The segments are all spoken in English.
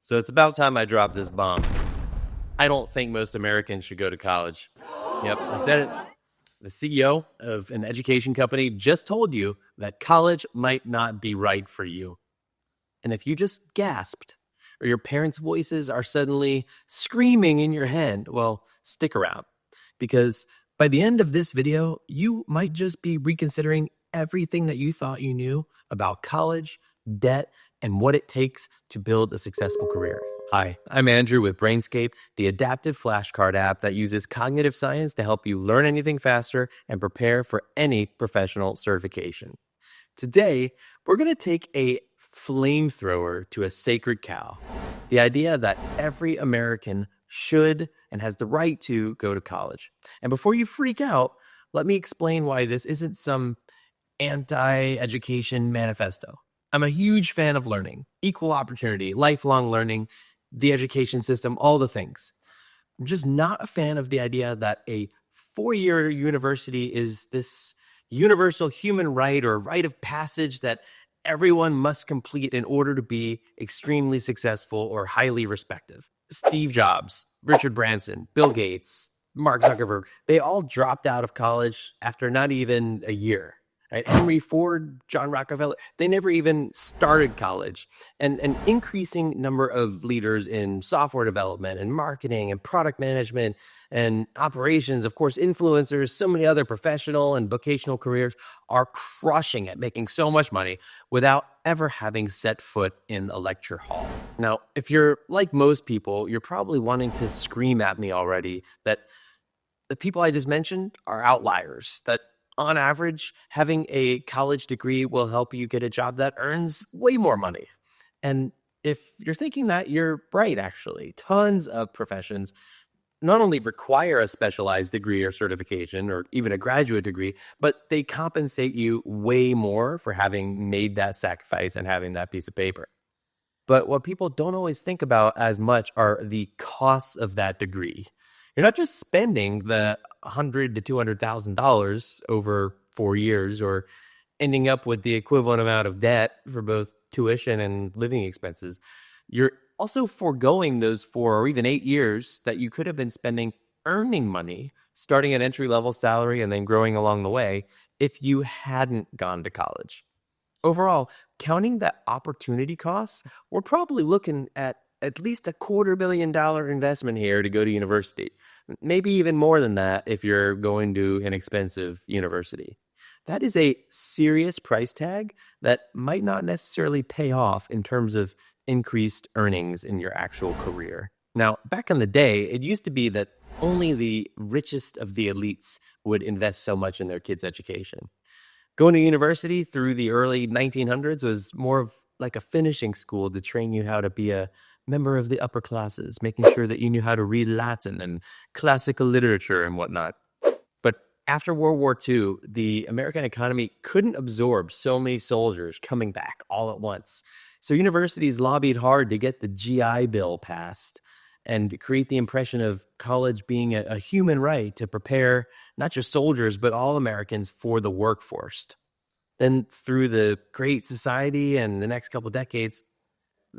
So it's about time I drop this bomb. I don't think most Americans should go to college. Yep, I said it. The CEO of an education company just told you that college might not be right for you. And if you just gasped, or your parents' voices are suddenly screaming in your head, well, stick around. Because by the end of this video, you might just be reconsidering everything that you thought you knew about college, debt, and what it takes to build a successful career. Hi, I'm Andrew with Brainscape, the adaptive flashcard app that uses cognitive science to help you learn anything faster and prepare for any professional certification. Today, we're going to take a flamethrower to a sacred cow. The idea that every American should and has the right to go to college. And before you freak out, let me explain why this isn't some anti-education manifesto. I'm a huge fan of learning, equal opportunity, lifelong learning, the education system, all the things. I'm just not a fan of the idea that a four-year university is this universal human right or rite of passage that everyone must complete in order to be extremely successful or highly respected. Steve Jobs, Richard Branson, Bill Gates, Mark Zuckerberg, they all dropped out of college after not even a year. Right? Henry Ford, John Rockefeller, they never even started college. And an increasing number of leaders in software development and marketing and product management and operations, of course, influencers, so many other professional and vocational careers are crushing it, making so much money without ever having set foot in a lecture hall. Now, if you're like most people, you're probably wanting to scream at me already that the people I just mentioned are outliers, that on average, having a college degree will help you get a job that earns way more money. And if you're thinking that, you're right, actually. Tons of professions not only require a specialized degree or certification or even a graduate degree, but they compensate you way more for having made that sacrifice and having that piece of paper. But what people don't always think about as much are the costs of that degree. You're not just spending the $100,000 to $200,000 over 4 years or ending up with the equivalent amount of debt for both tuition and living expenses. You're also foregoing those 4 or even 8 years that you could have been spending earning money, starting at entry-level salary and then growing along the way if you hadn't gone to college. Overall, counting that opportunity costs, we're probably looking at least $250,000 investment here to go to university. Maybe even more than that if you're going to an expensive university. That is a serious price tag that might not necessarily pay off in terms of increased earnings in your actual career. Now, back in the day, it used to be that only the richest of the elites would invest so much in their kids' education. Going to university through the early 1900s was more of like a finishing school to train you how to be a member of the upper classes, making sure that you knew how to read Latin and classical literature and whatnot. But after World War II, the American economy couldn't absorb so many soldiers coming back all at once. So universities lobbied hard to get the GI Bill passed and create the impression of college being a human right to prepare not just soldiers, but all Americans for the workforce. Then through the Great Society and the next couple of decades,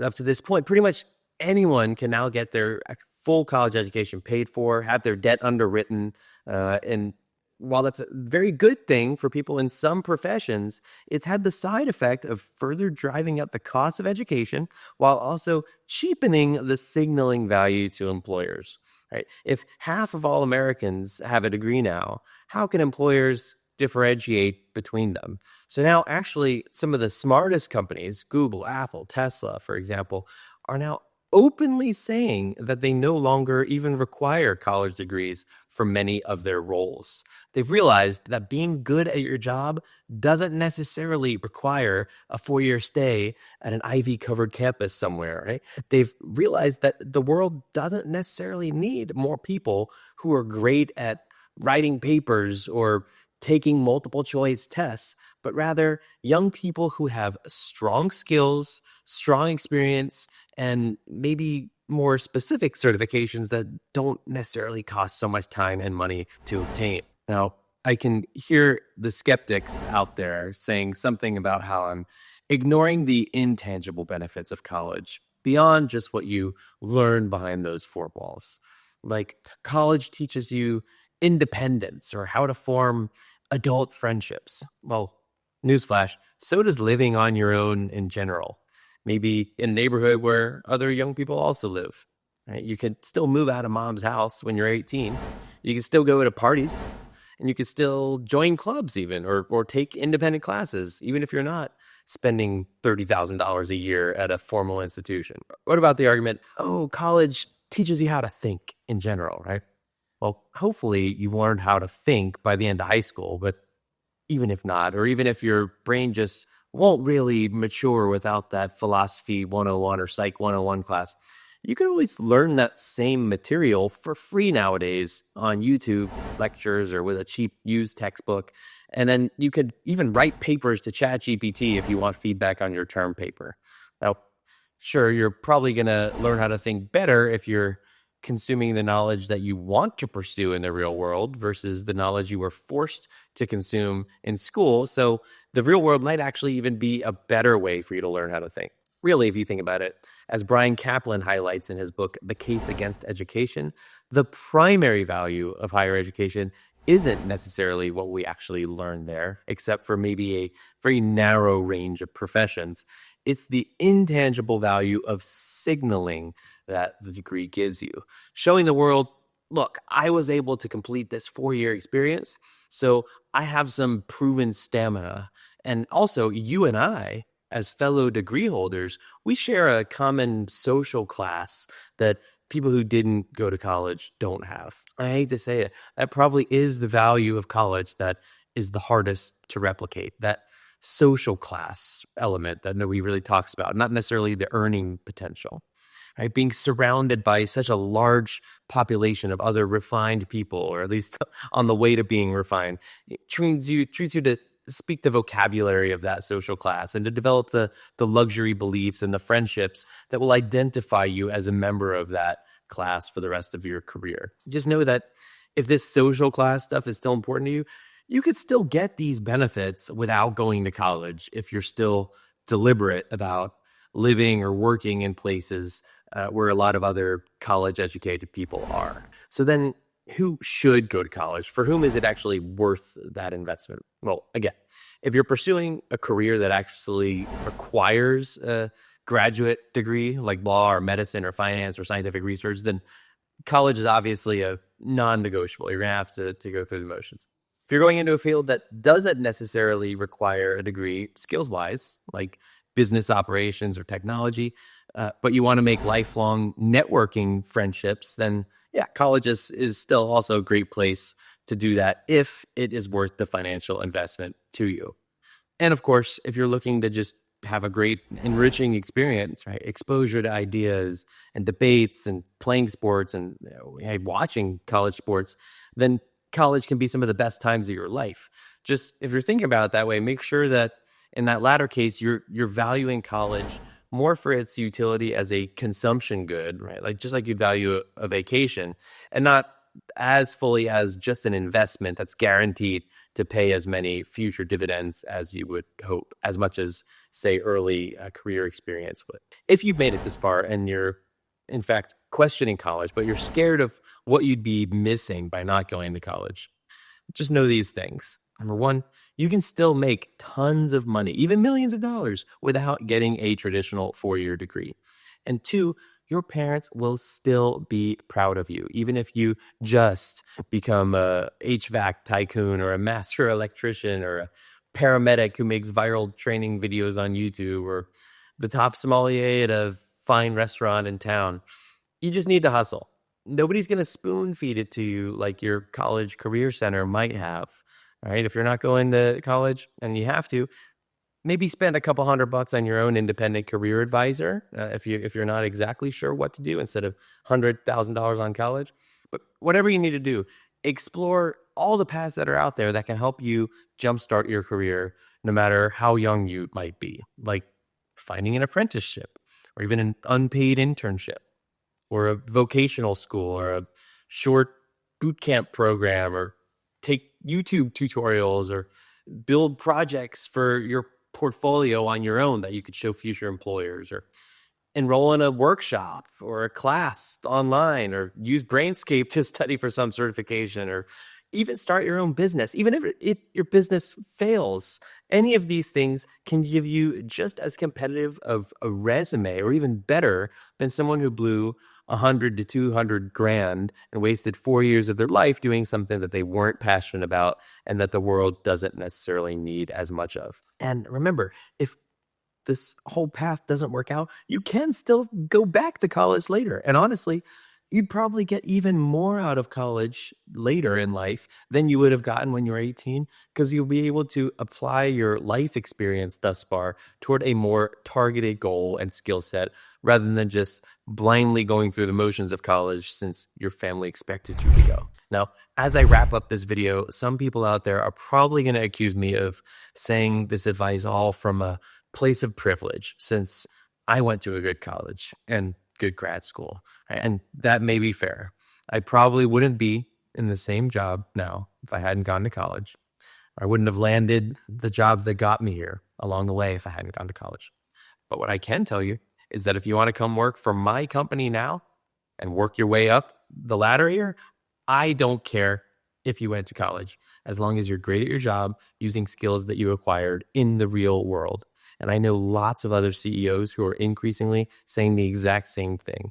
up to this point, pretty much anyone can now get their full college education paid for, have their debt underwritten, and while that's a very good thing for people in some professions, it's had the side effect of further driving up the cost of education while also cheapening the signaling value to employers. Right? If half of all Americans have a degree now, how can employers differentiate between them? So now actually some of the smartest companies, Google, Apple, Tesla, for example, are now openly saying that they no longer even require college degrees for many of their roles. They've realized that being good at your job doesn't necessarily require a 4-year stay at an Ivy-covered campus somewhere, right? They've realized that the world doesn't necessarily need more people who are great at writing papers or taking multiple choice tests, but rather young people who have strong skills, strong experience, and maybe more specific certifications that don't necessarily cost so much time and money to obtain. Now, I can hear the skeptics out there saying something about how I'm ignoring the intangible benefits of college. beyond just what you learn behind those four walls. Like college teaches you independence or how to form adult friendships. Well, newsflash, so does living on your own in general. Maybe in a neighborhood where other young people also live. Right? You can still move out of mom's house when you're 18. You can still go to parties, and you can still join clubs even or take independent classes, even if you're not spending $30,000 a year at a formal institution. What about the argument, oh, college teaches you how to think in general, right? Well, hopefully you've learned how to think by the end of high school, but even if not, or even if your brain just won't really mature without that philosophy 101 or psych 101 class, you can always learn that same material for free nowadays on YouTube lectures or with a cheap used textbook. And then you could even write papers to ChatGPT if you want feedback on your term paper. Now, sure, you're probably going to learn how to think better if you're consuming the knowledge that you want to pursue in the real world versus the knowledge you were forced to consume in school. So the real world might actually even be a better way for you to learn how to think. Really, if you think about it, as Brian Kaplan highlights in his book, The Case Against Education, the primary value of higher education isn't necessarily what we actually learn there, except for maybe a very narrow range of professions. It's the intangible value of signaling that the degree gives you, showing the world, look, I was able to complete this 4-year experience, so I have some proven stamina. And also, you and I, as fellow degree holders, we share a common social class that people who didn't go to college don't have. I hate to say it, that probably is the value of college that is the hardest to replicate. That social class element that nobody really talks about, not necessarily the earning potential. Right? Being surrounded by such a large population of other refined people, or at least on the way to being refined, it treats you to speak the vocabulary of that social class and to develop the luxury beliefs and the friendships that will identify you as a member of that class for the rest of your career. Just know that if this social class stuff is still important to you, you could still get these benefits without going to college if you're still deliberate about living or working in places where a lot of other college educated people are. So then who should go to college? For whom is it actually worth that investment? Well, again, if you're pursuing a career that actually requires a graduate degree like law or medicine or finance or scientific research, then college is obviously a non-negotiable. You're going to have to go through the motions. If you're going into a field that doesn't necessarily require a degree skills-wise, like business operations or technology, but you want to make lifelong networking friendships, then yeah, college is still also a great place to do that if it is worth the financial investment to you. And of course, if you're looking to just have a great enriching experience, right? Exposure to ideas and debates and playing sports and watching college sports, then college can be some of the best times of your life. Just if you're thinking about it that way, make sure that in that latter case, you're valuing college more for its utility as a consumption good, right? Like just like you'd value a vacation, and not as fully as just an investment that's guaranteed to pay as many future dividends as you would hope, as much as, say, early career experience would. If you've made it this far and you're, in fact, questioning college, but you're scared of what you'd be missing by not going to college, just know these things. Number one, you can still make tons of money, even millions of dollars, without getting a traditional 4-year degree. And two, your parents will still be proud of you, even if you just become a HVAC tycoon or a master electrician or a paramedic who makes viral training videos on YouTube or the top sommelier at a fine restaurant in town. You just need to hustle. Nobody's going to spoon feed it to you like your college career center might have. All right. If you're not going to college and you have to, maybe spend a couple $100 on your own independent career advisor if you're not exactly sure what to do instead of $100,000 on college. But whatever you need to do, explore all the paths that are out there that can help you jumpstart your career, no matter how young you might be, like finding an apprenticeship or even an unpaid internship or a vocational school or a short boot camp program, or take YouTube tutorials or build projects for your portfolio on your own that you could show future employers, or enroll in a workshop or a class online, or use Brainscape to study for some certification, or even start your own business. Even if your business fails, any of these things can give you just as competitive of a resume, or even better, than someone who blew 100 to 200 grand and wasted 4 years of their life doing something that they weren't passionate about and that the world doesn't necessarily need as much of. And remember, if this whole path doesn't work out, you can still go back to college later. And honestly, you'd probably get even more out of college later in life than you would have gotten when you were 18, because you'll be able to apply your life experience thus far toward a more targeted goal and skill set, rather than just blindly going through the motions of college since your family expected you to go. Now, as I wrap up this video, some people out there are probably going to accuse me of saying this advice all from a place of privilege, since I went to a good college and good grad school, right? And that may be fair. I probably wouldn't be in the same job now if I hadn't gone to college. I wouldn't have landed the jobs that got me here along the way if I hadn't gone to college. But what I can tell you is that if you want to come work for my company now and work your way up the ladder here, I don't care if you went to college, as long as you're great at your job using skills that you acquired in the real world. And I know lots of other CEOs who are increasingly saying the exact same thing.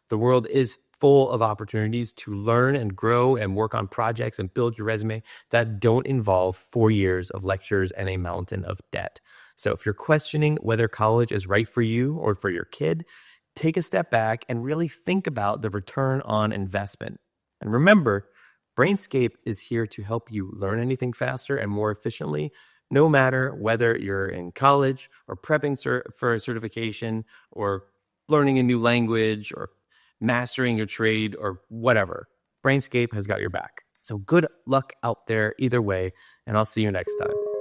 The world is full of opportunities to learn and grow and work on projects and build your resume that don't involve 4 years of lectures and a mountain of debt. So if you're questioning whether college is right for you or for your kid, take a step back and really think about the return on investment. And remember, Brainscape is here to help you learn anything faster and more efficiently, no matter whether you're in college or prepping for a certification, or learning a new language, or mastering your trade, or whatever. Brainscape has got your back. So good luck out there either way, and I'll see you next time.